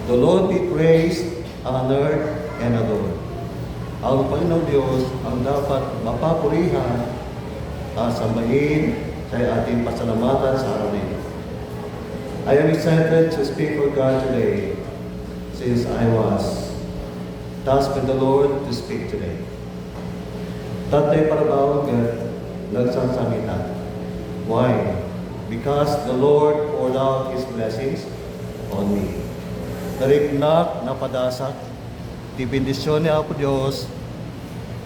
The Lord be praised, honored, and adored. Ang Panginoong Diyos ang dapat mapapurihan at sambahin sa ating pasalamatan sa araw na ito. I am excited to speak for God today since I was tasked with the Lord to speak today. Tatay Parabaw nagsasalita. Why? Because the Lord poured out His blessings on me. Narignak na padasak, ti bendisyon ni Apo Diyos,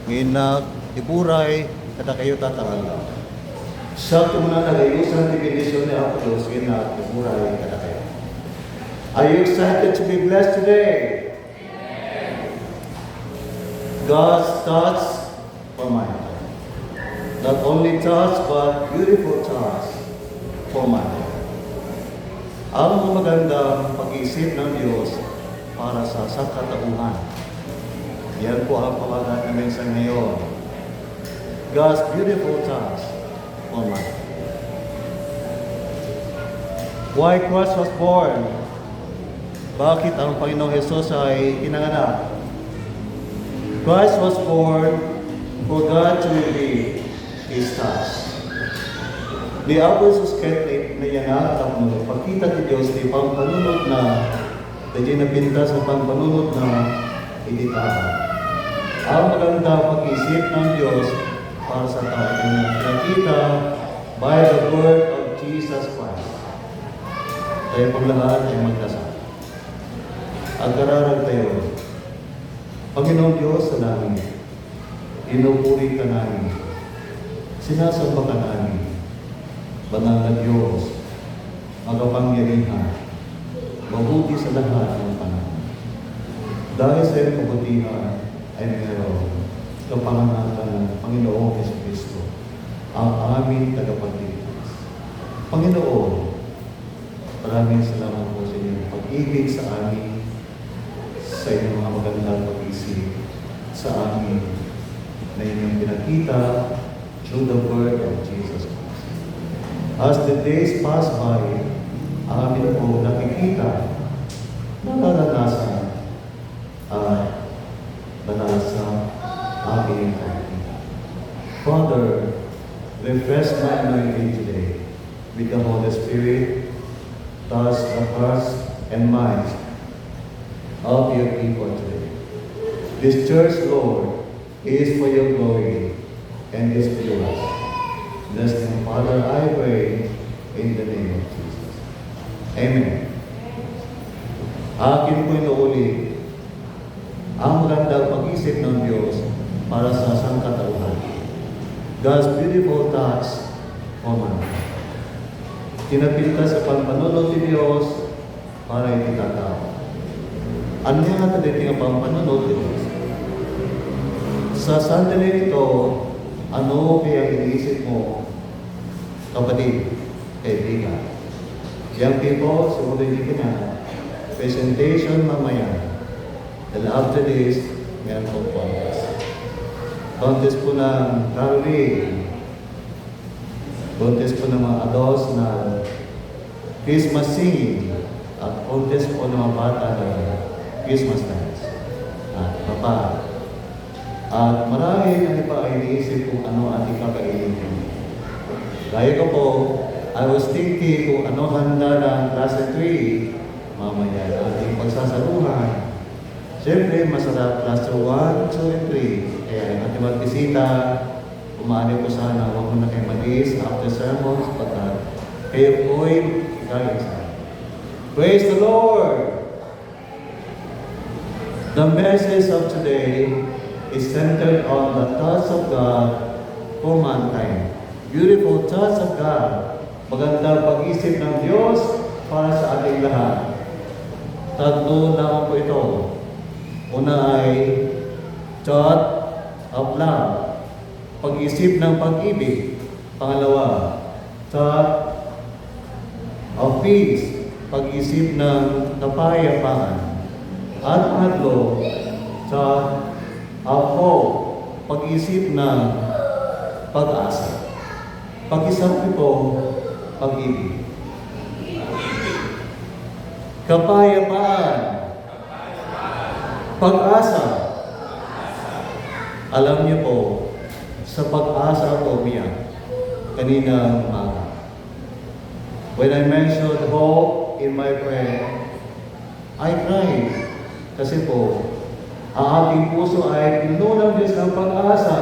nginak, iburay, kada kayo tatangala. Siya muna nagayusan ti bendisyon ni Apo Diyos, nginak, iburay, kada kayo. Are you excited to be blessed today? God's thoughts for my life. Not only thoughts, but beautiful thoughts for my life. Ang magandang pag-iisip ng Diyos para sa sangkatauhan. Yan po ang pamagat namin sa ngayon. God's beautiful thoughts for my life. Why Christ was born? Bakit ang Panginoong Jesus ay pinanganak? Christ was born for God to reveal His thoughts. Di ako suskete na yan ang pagkita ni Diyos di pampanunod na di napinta sa pampanunod na iditahan. Ang maganda pag-isip ng Diyos para sa tao na nakita by the word of Jesus Christ. Tayo pong lahat ay magdasal. Ang kararag tayo, Panginoong Diyos sa langit, inupuri ka namin, sinasamba ka namin, Banal na Diyos, magapangyarihan, mabuti sa lahat ng panahon. Dahil sa iyong kabutihan ay meron kapanganakan ng Panginoong Jesucristo, ang aming tagapagligtas. Panginoon, maraming salamat po sa inyong pag-ibig sa amin, sa inyong mga magandang pag-isip sa amin na inyong pinakita through the word of Jesus Christ. As the days pass by, amin po nakikita, nararanasan, at banasa aking pagkita. Father, refresh my anointing today with the Holy Spirit, touch the hearts and minds of your people today. This church, Lord, is for your glory and is for yours. Bless them, Father, I pray in the name of Jesus. Amen. Akin po inuuli ang magandang pag-isip ng Diyos para sa sangkatauhan. God's beautiful thoughts for man. Tinapilta sa pampanunod ni Diyos para itatao. Ano nga natin ang pampanunod ni Diyos? Sa sandali ito, ano kaya iniisip mo, kapatid, kaibigan? Young people, sumunod ka na. Presentation mamaya. Then after this, meron pong contest. Contest po ng caroling. Contest po ng mga adults na Christmas singing. At contest po ng mga bata na Christmas dance. At papa. At marami na iba ay iniisip kung ano ating kakainin. Gaya ko po, I was thinking kung ano handa ng class 3, mamaya ating pagsasaluhan. Siyempre, masarap class 1, 2, and 3. Kaya ating magbisita, umaari po sana, huwag mo na kayo mag-is after sermons, pagkat kayo po'y galing sa. Praise the Lord! The message of today is centered on the thoughts of God for mankind. Beautiful thoughts of God. Magandang pag-isip ng Diyos para sa ating lahat. Tatlo naman po ito. Una ay thought of love. Pag-isip ng pag-ibig. Pangalawa, thought of peace. Pag-isip ng kapayapaan. At pangatlo, thought of hope, pag-isip ng pag-asa. Pag-isang ito, pag-ibig. Kapayapaan, Pag-asa. Alam niyo po, sa pag-asa ako umiyak kaninang umaga. When I mentioned hope in my prayer, I cried. Kasi po, ang ating puso ay pinuno ng Diyos ng pag-asa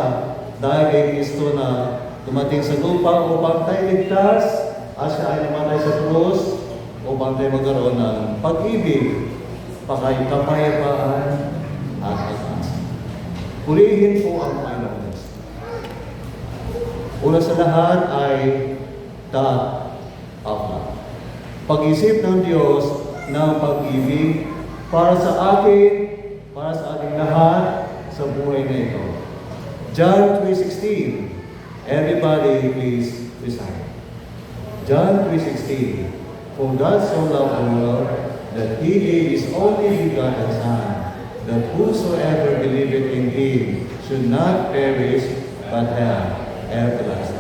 dahil kay Kristo na dumating sa lupa upang tayo ligtas at siya ay namatay sa krus upang tayo magkaroon ng pag-ibig, kapayapaan at pag-asa. Purihin po ang Panginoon Diyos. Una sa lahat ay pag-isip ng Diyos ng pag-ibig para sa ating lahat sa buhay na ito. John 3:16. Everybody please recite. John 3:16. For God so loved the world that He gave His only begotten Son, that whosoever believeth in Him should not perish but have everlasting.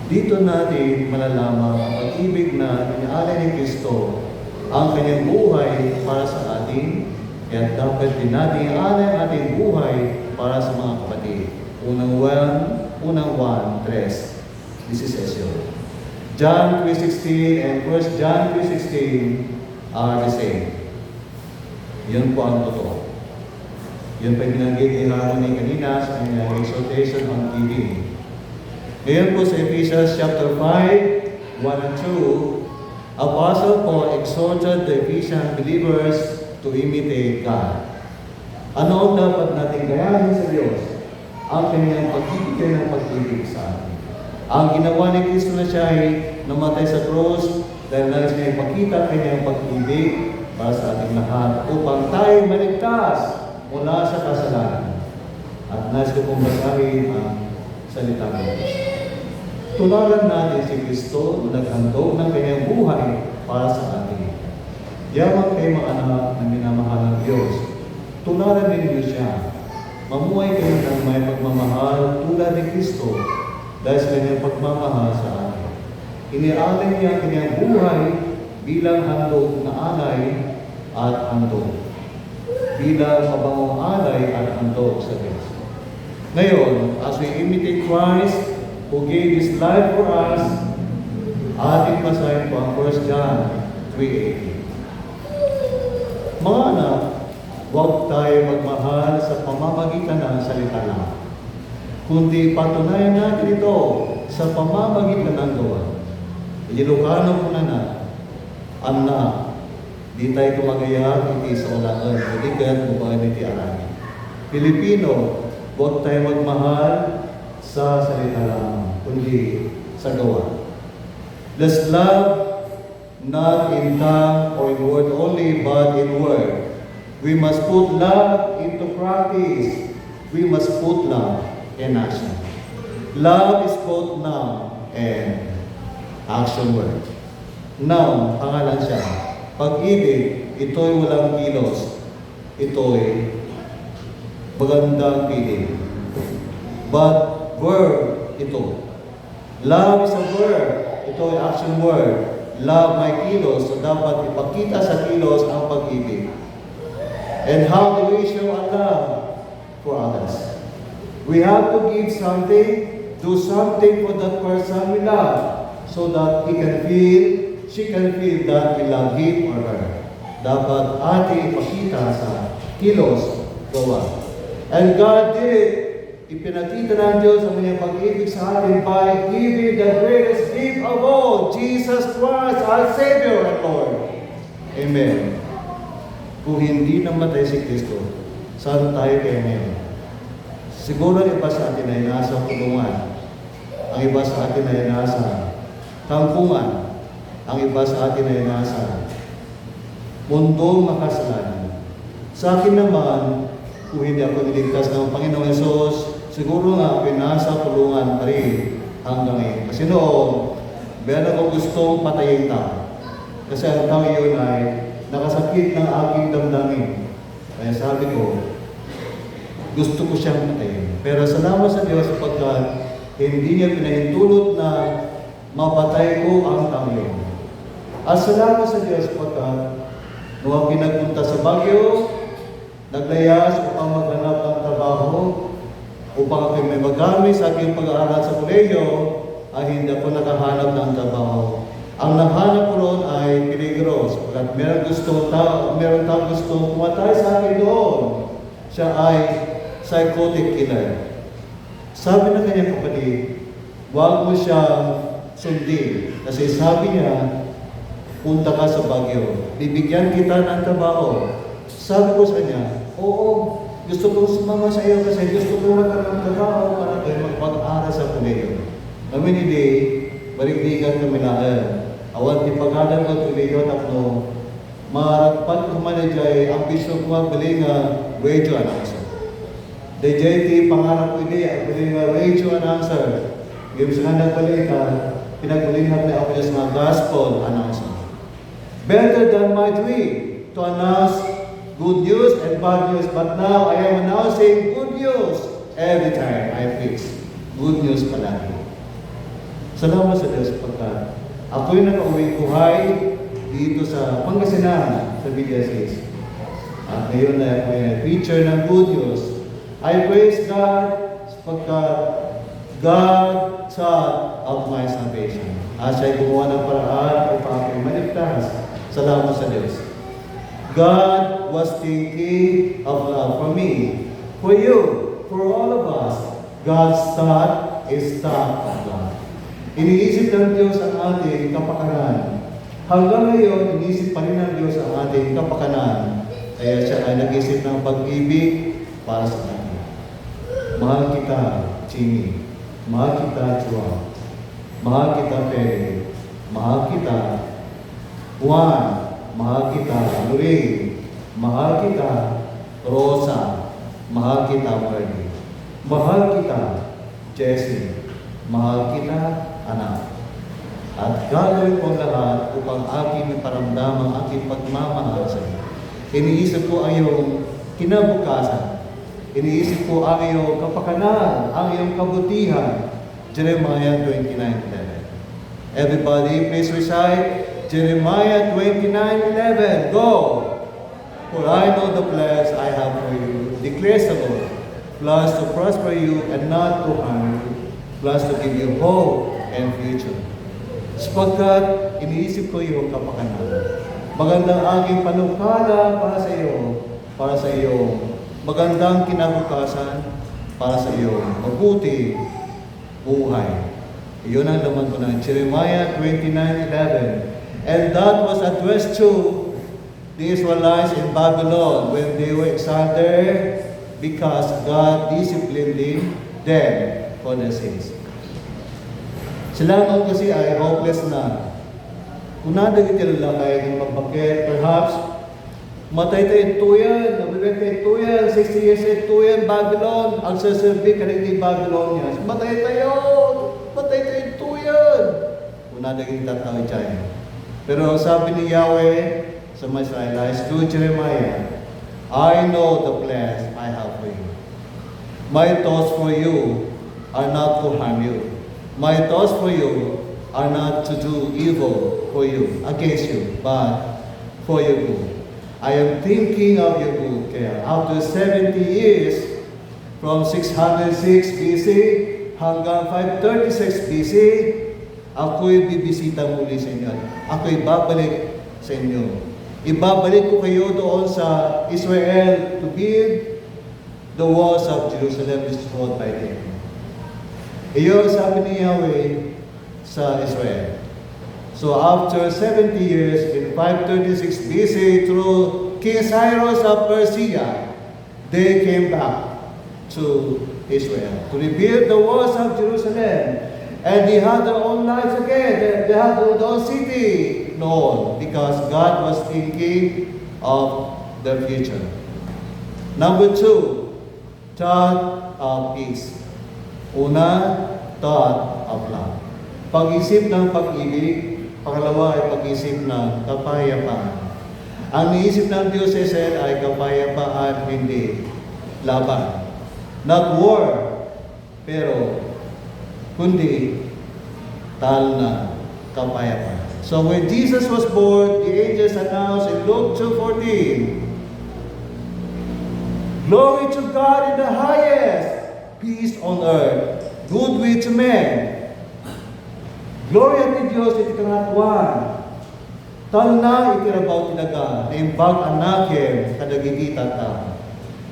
Dito natin malalaman ang pag-ibig na inaalay ni Kristo ang kanyang buhay para sa atin, kaya dapat din natin ialay ang ating buhay para sa mga kapatid. Unang 1:3. This is Ezio. John 3:16 and 1 John 3:16 are the same. Yun po ang totoo. Yun pa yung binanggit ni Harmony kanina sa kanyang exhortation on giving. Ngayon po sa Ephesians chapter 5, 1 and 2, Apostle Paul exhorted the Ephesian believers to imitate God. Ano ang dapat natin gayahin sa Diyos? Ang kanyang pag-ibig ng pag-ibig sa atin. Ang ginawa ni Kristo na siya ay namatay sa krus dahil nais niya ipakita kanyang pag-ibig para sa ating lahat upang tayo maligtas mula sa kasalanan. At nais ko pong basahin ang salita ng Diyos. Tularan natin si Kristo na naghandog ng kanyang buhay para sa atin. Yaman kayo mga anak na minamahal ng Diyos. Tularan ninyo siya. Mamuhay kayo ng may pagmamahal tulad ni Kristo dahil sa kanyang pagmamahal sa atin. Inialay niya ang kanyang buhay bilang handog na alay at handog. Bilang mabangong alay at handog sa Diyos. Ngayon, as we imitate Christ, who gave His life for us, ating basahin po ang 1 John 3:18. Mga anak, huwag tayo magmahal sa pamamagitan ng salita lang, kundi patunayan natin ito sa pamamagitan ng gawa. Ilocano po na, anak, di tayo tumagayak, iti sa ulangan, hindi kaya't bubahan iti arangin. Pilipino, huwag tayo magmahal sa salita lang, kundi sa gawa. Let's love not in tongue or in word only, but in word. We must put love into practice. We must put love in action. Love is both noun and action word. Noun, pangalan siya. Pag-ibig, ito'y walang kilos. Ito'y magandang piling. But verb, ito. Love is a verb. Ito ay action word. Love may kilos, so dapat ipakita sa kilos ang pag-ibig. And how do we show our love for others? We have to give something, do something for that person we love, so that she can feel that we love him or her. Dapat ating ipakita sa kilos, gawa. And God did it. Ipinakita ng Diyos ang kanyang pag-ibig sa atin by giving the greatest gift of all, Jesus Christ, our Savior and Lord. Amen. Kung hindi namatay si Kristo, saan tayo kaya ngayon? Siguro ang iba sa atin ay nasa kulungan. Ang iba sa atin ay nasa kampungan. Ang iba sa atin ay nasa mundong makasalanan. Sa akin naman, kung hindi ako niligtas ng Panginoong Yesus, siguro nga ako'y nasa kulungan pa rin hanggang ngayon. Kasi noon, meron akong gustong patayin tao. Kasi ang tao yun ay nakasakit ng aking damdamin. Kaya sabi ko, gusto ko siyang patayin. Pero salamat sa Diyos sapagkat hindi niya pinahintulot na mapatay ko ang tao yun. At salamat sa Diyos sapagkat nung pinagpunta sa Baguio, naglayas upang maghanap ng trabaho, upang ako'y may magamit sa aking pag-aaral sa kolehiyo, ay hindi ako nakahanap ng trabaho. Ang nahanap ko roon ay peligro, sapagkat meron tao gusto pumatay sa akin doon. Siya ay psychotic killer. Sabi ng kanyang kapatid, huwag mo siyang sundin. Kasi sabi niya, punta ka sa Baguio, bibigyan kita ng trabaho. Sabi ko sa kanya, oo, gusto kong sumama sa iyo kasi gusto ko magkaroon ng trabaho para kayo magpag-aral sa kolehiyo. Namin hindi, barigdigan kami na awan di pagkalan ko kolehiyo tapno, maragpan ko manajay, ang bisyo ko bali nga radio announcer. DJT pangarap ko hindi, bali nga radio announcer. Ngayon sa kanang bali ka, pinagulinghan na ako sa mga gospel announcer. Better than my dream to announce good news and bad news, but now I am announcing good news every time I preach. Good news palagi. Salamat sa Diyos pagka ako'y nakauwi buhay dito sa Pangasinan, sa Villasis. At ngayon na ako'y preacher ng good news. I praise God pagkat God thought of my salvation. At siya'y gumawa ng paraan upang ako'y maligtas. Salamat sa Diyos. God was thinking of love for me, for you, for all of us. God's thought is thought of love. Iniisip ng Diyos ang ating kapakanan. Hanggang ngayon, iniisip pa rin ng Diyos ang ating kapakanan. Kaya siya ay nag-isip ng pag-ibig para sa atin. Mahal kita, Jimmy. Mahal kita, Chua. Mahal kita, Perry. Mahal kita, Juan. Mahal kita, Lorraine. Mahal kita, Rosa. Mahal kita, Marty. Mahal kita, Jessie. Mahal kita, anak. At gagawin ko lahat upang aking paramdam ang aking pagmamahal sa iyo. Iniisip ko ang iyong kinabukasan. Iniisip ko ang iyong kapakanan, ang iyong kabutihan. Jeremiah 29:11. Everybody, please recite Jeremiah 29:11. Go! For I know the plans I have for you, declares the Lord. Plans to prosper you and not to harm you. Plans to give you hope and future. Sapagkat iniisip ko iyong kapakanan. Magandang aking panukala para sa iyo, magandang kinabukasan, para sa iyo, mabuti buhay. Iyon ang laman ko ng Jeremiah 29:11. And that was addressed to the Israelites in Babylon when they were exiled there because God disciplined them for their sins. Sila noon kasi ay hopeless na. Kung nadagitila kayo ng magbakit, perhaps matay tayo yan, nabibig tayo yan, 60 years ito yan, Babylon, ang sasabi ka rin ni Babylonians, matay tayo yan. Kung nadagitila tayo dyan. Pero sabi ni Yahweh sa mga Israelites through Jeremiah, I know the plans I have for you. My thoughts for you are not to harm you. My thoughts for you are not to do evil for you, against you, but for your good. I am thinking of your good. Kaya after 70 years, from 606 BC hanggang 536 BC, ako'y bibisita muli sa inyo. Ako'y babalik sa inyo. Ibabalik ko kayo doon sa Israel to build the walls of Jerusalem destroyed by them. Iyon sabi ni Yahweh sa Israel. So after 70 years, in 536 BC, through King Cyrus of Persia, they came back to Israel to rebuild the walls of Jerusalem. And they had their own lives again. They had their own city. No, because God was thinking of their future. Number 2, thought of peace. Una, thought of love. Pag-isip ng pag-ibig. Pangalawa ay pag-isip ng kapayapaan. Ang niisip ng Diyos sa Israel ay kapayapaan, hindi laban. Not war, pero kundi tal na kapayapaan. So when Jesus was born, the angels announced in Luke 2:14, Glory to God in the highest, peace on earth, goodwill to men. Glory at Diyos iti kanatuan. Talna itirabaw tinaga, na imbag anakem kadagiti tata.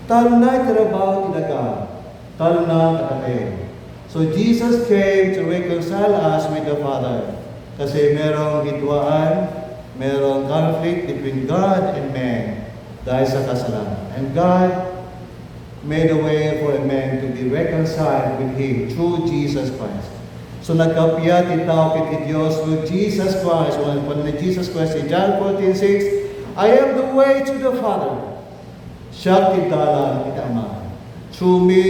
Talna itirabaw tinaga, talna katakem. So Jesus came to reconcile us with the Father. Kasi merong hidwaan, merong conflict between God and man dahil sa kasalanan. And God made a way for a man to be reconciled with Him through Jesus Christ. So nagkapiyat itaw kiti Diyos through Jesus Christ. When Jesus Christ in John 14:6, I am the way to the Father. Siya kitala kita Ama. Through me,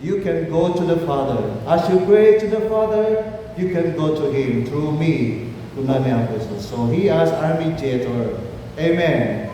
you can go to the Father. As you pray to the Father, you can go to Him through me. So He as our mediator. Amen.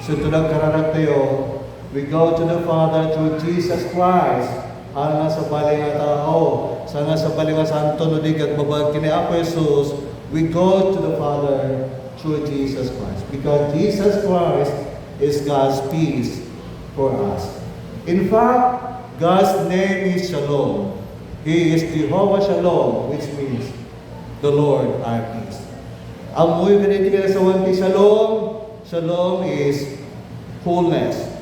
So tulang kararak tayo, we go to the Father through Jesus Christ. Ang sa bali nga tao, sa nga sa bali nga santo no digat babag kini Apo Jesus, we go to the Father through Jesus Christ. Because Jesus Christ is God's peace for us. In fact, God's name is Shalom. He is Jehovah Shalom, which means the Lord our peace. Ang muy ganiti ka sa wanti Shalom, Shalom is wholeness.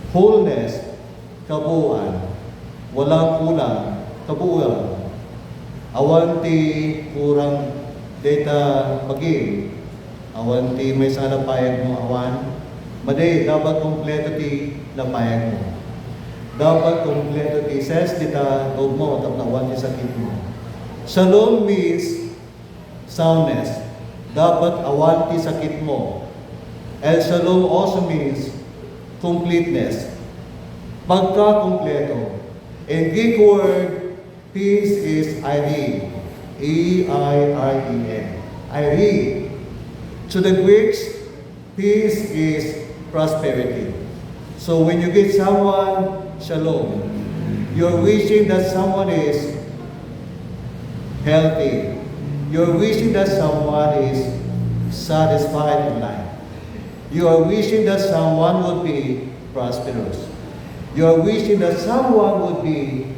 Wholeness, kabuuan. Walang kulang, kabuuan. Awanti kurang data pagin. Awanti may sana payag mo awan. Maday, dapat kompleto ti napayag mo. Dapat kompleto ti ses dita loob mo at awanti sakit mo. Shalom means soundness. Dapat awanti sakit mo. And shalom also means completeness. Pagka-kompleto. In Greek word, peace is Irene. E-I-R-E-N. Irene. To the Greeks, peace is prosperity. So when you get someone shalom, you're wishing that someone is healthy. You're wishing that someone is satisfied in life. You are wishing that someone would be prosperous. You are wishing that someone would be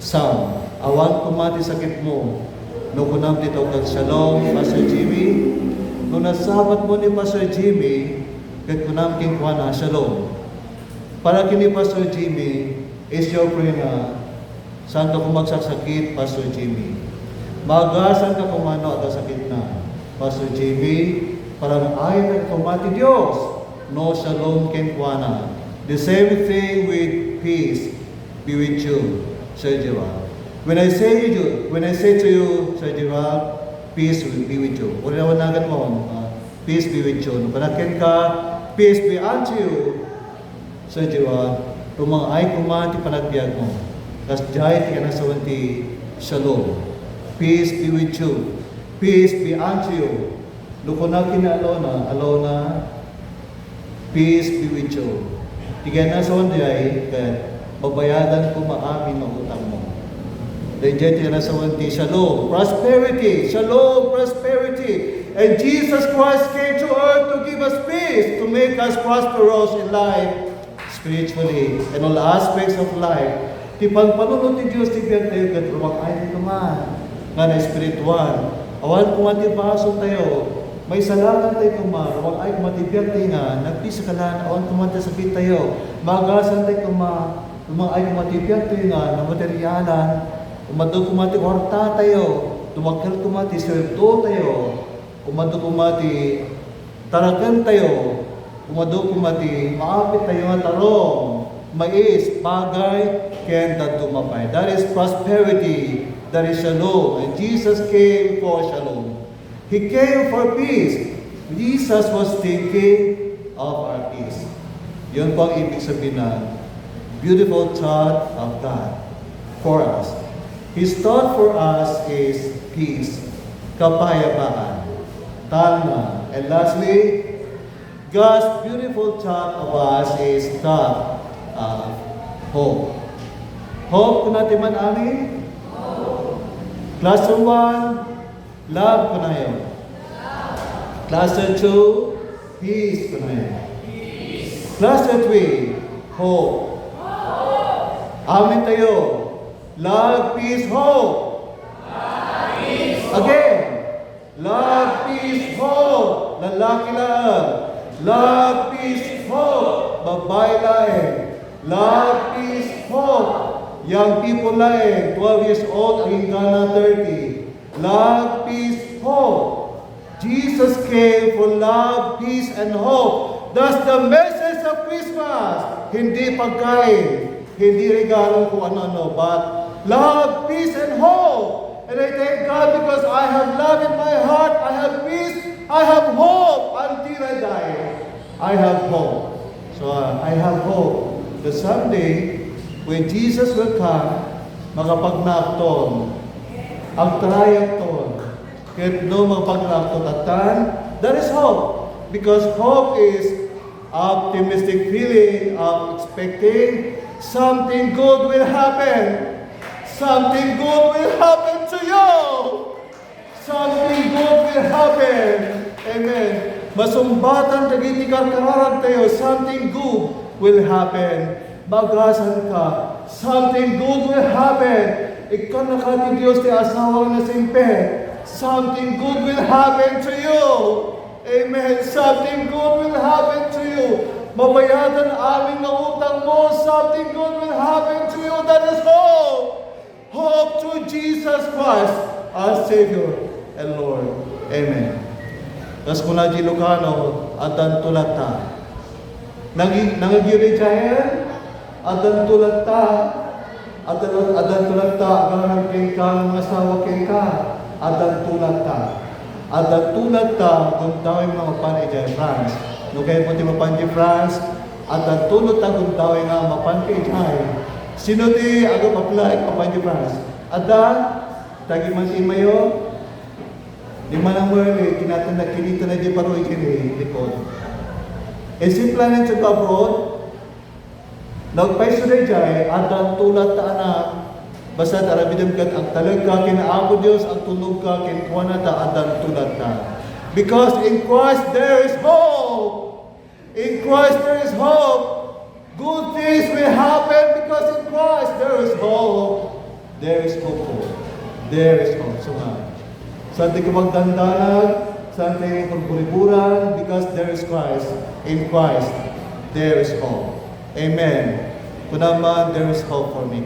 sound. Awan kumati sakit mo. No kunam dito kag shalom, Pastor Jimmy. No nasabat mo ni Pastor Jimmy, kat kunam king kuana shalom. Para kini Pastor Jimmy, is your prayer na saan ka kumagsasakit, Pastor Jimmy. Magasan ka kumano at sakit na, Pastor Jimmy. Parang ay nagkumati Diyos. No shalom king kuana. The same thing with peace be with you, Sir Gerald. When I say to you, Sir Gerald, peace will be with you. Wala wanagan mo, peace be with you. Panakin ka, peace be unto you, Sir Gerald. Tumangay kumati panagbiag mo. Kas jay ti kana sa wanti shalom. Peace be with you. Peace be unto you. Lukunakin na alona, peace be with you. Tiga na sa wanti ay, babayadan ko maamin ang utang mo. Dahil na sa wanti, shalom, prosperity, shalom, prosperity. And Jesus Christ came to earth to give us peace, to make us prosperous in life, spiritually, and all aspects of life. Ti pagpanunod ti Diyos, ti biyan tayo, kat rumakay nito man, nga na spiritual. Awan kumati pasok tayo, may salamat tayo kumar, wag ay kumatibiyag tayo nga, nagpisa ka lang, awan kumati sakit tayo, magasan tayo kumar, ay kumatibiyag tayo nga, na materyalan, umadog kumati orta tayo, tumakal kumati sweldo tayo, umadog kumati tarakan tayo, umadog kumati maapit tayo nga tarong, mais, bagay, kaya tumapay. That is prosperity, that is shalom, and Jesus came for shalom. He came for peace. Jesus was thinking of our peace. Yun po ang ibig sabihin na beautiful thought of God for us. His thought for us is peace, kapayapaan, talma. And lastly, God's beautiful thought of us is thought of hope. Hope kung natin man amin? Class 1, love ko na yun. Class 2, peace ko na yun. Last that way, hope. Amin tayo. Love, peace, hope. Again. Love, peace, hope. Lalaki lang. Love, peace, hope. Babae lang. Love, peace, hope. Young people lang. 12 years old, ang hingga 30. Love, peace, hope. Jesus came for love, peace, and hope. That's the message of Christmas. Hindi pagkain. Hindi regalo kung ano-ano. But love, peace, and hope. And I thank God because I have love in my heart, I have peace, I have hope until I die. I have hope. So I have hope that someday, when Jesus will come, makapagnaakton, ang trayakton, kahit no makapagnaakton atan, there is hope. Because hope is optimistic feeling of expecting something good will happen. Something good will happen to you. Something good will happen. Amen. Masumbatan tagiti karkararag tayo. Something good will happen. Bagasan ka. Something good will happen. Ikaw nakati Diyos ti asawa na simpe. Something good will happen to you. Amen. Something good will happen to you. Mabayadan aming na utang mo. Something good will happen to you. That is hope. Hope through Jesus Christ, our Savior and Lord. Amen. Tas kuna di Lucano, atan tulata. Nangagiri jayan, atan tulata. Atan tulata, agang kay ka, mga asawa kay ka. Atan tulata. Atan tulata, kung tawag mga panay dyan, France. No kayo po di mapanji France, atan tulata kung tawag nga mapanay dyan. Sino di agam apply kapan di France? Ada tagi man mayo di manang wali kinatanda kinita na di paroy kini likod. E simple na sa abroad nagpaiso na jay ada tulat ta anak basta arabidem kat ang talag ka kinaako Dios ang tunog ka kin kuana ta ada tulat ta. Because in Christ there is hope. In Christ there is hope. Good things will happen because in Christ there is hope. There is hope. There is hope. So nga, saan di ka magdandanan, saan tayo pagpuriburan, because there is Christ. In Christ, there is hope. Amen. Kung naman, there is hope for me.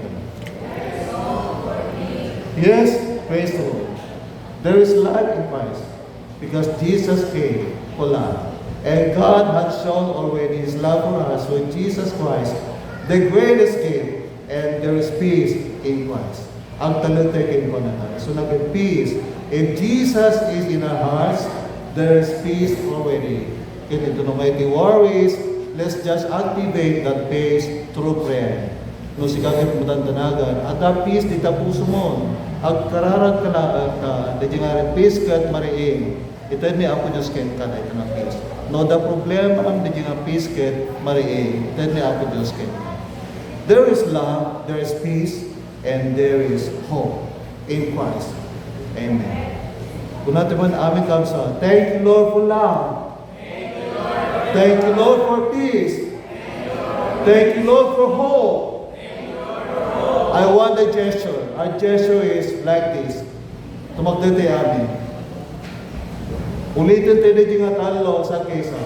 Yes, praise the Lord. There is life in Christ because Jesus came for life. And God has shown already His love for us with Jesus Christ, the greatest gift, and there is peace in Christ. Ang talentay kayo ko na tayo. So nag-peace. If Jesus is in our hearts, there is peace already. Kaya ito na may worries, let's just activate that peace through prayer. No, si kakit mo tandanagan, at that peace di tapuso mo. Ang kararag ka na, di nga rin peace kat mariing. Ito ni ako Diyos kayo ka na ito na peace. No, the problem am di nga peace kat mariing. Ito ni ako Diyos kayo. There is love, there is peace, and there is hope in Christ. Amen. Kung natin man aming kamsa, thank you Lord for love. Thank you Lord for peace. Thank you Lord for hope. I want a gesture. Our gesture is like this. Tumagdete amin. Ulitin tayo din nga talo sa kesa.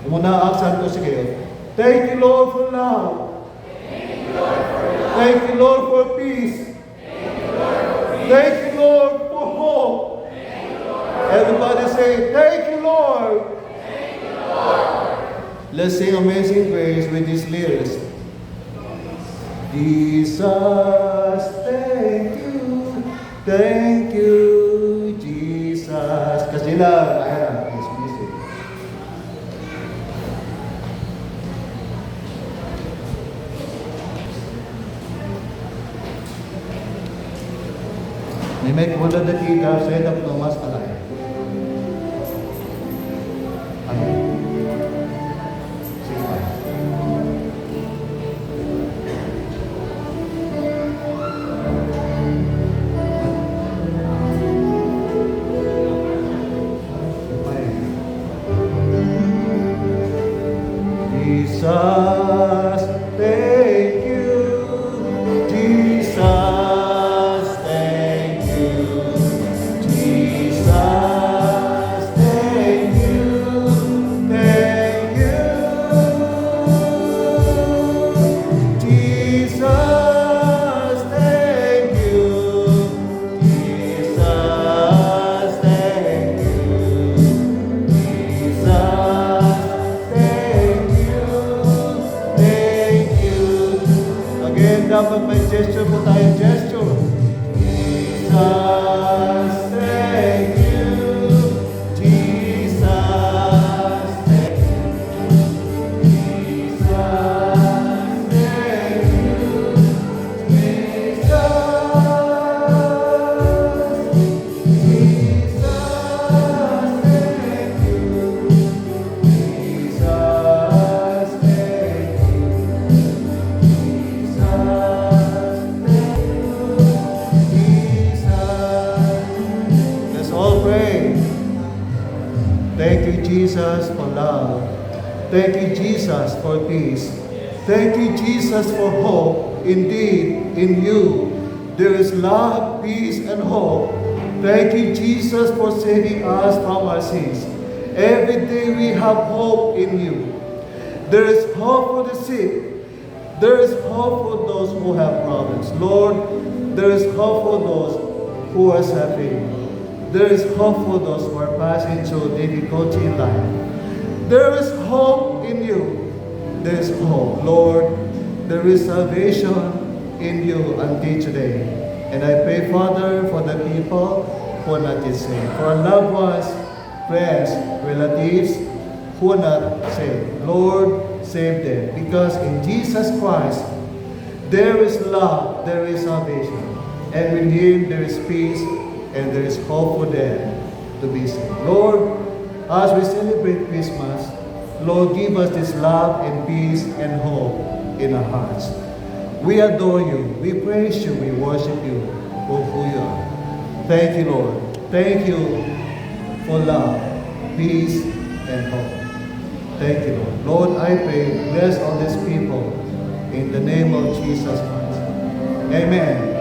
Umuna aksan ko sige. Thank you Lord for love. Thank you Lord for peace. Thank you Lord for hope. Everybody say, thank you Lord. Let's sing Amazing Grace with these lyrics. Jesus, thank you, Jesus. Kasi lang, ayan, yes, music. May kumula na kita, set up ng mas alay. Jesus, Jesus, thank you. Jesus, thank you. Jesus, thank you. Thank you. Jesus, thank you. Jesus, thank you. Jesus, thank you. Thank you. Again, dapat may gesture po tayo. Gesture. Jesus, thank you. Jesus, thank you. Jesus, thank you. Let's all pray. Thank you, Jesus, for love. Thank you, Jesus, for peace. Thank you, Jesus, for hope. Indeed, in you, there is love, peace, and hope. Thank you, Jesus, for saving us from our sins. Every day we have hope in you. There is hope for the sick. There is hope for those who have problems. Lord, there is hope for those who are suffering. There is hope for those who are passing through difficulty in life. There is hope in you. There is hope. Lord, there is salvation in you until today. And I pray, Father, for the people who are not yet saved. For our loved ones, friends, relatives who are not saved. Lord, save them. Because in Jesus Christ, there is love, there is salvation. And with Him, there is peace, and there is hope for them to be saved. Lord, as we celebrate Christmas, Lord, give us this love and peace and hope in our hearts. We adore you, we praise you, we worship you for who you are. Thank you, Lord. Thank you for love, peace, and hope. Thank you, Lord. Lord, I pray, bless all these people in the name of Jesus Christ. Amen.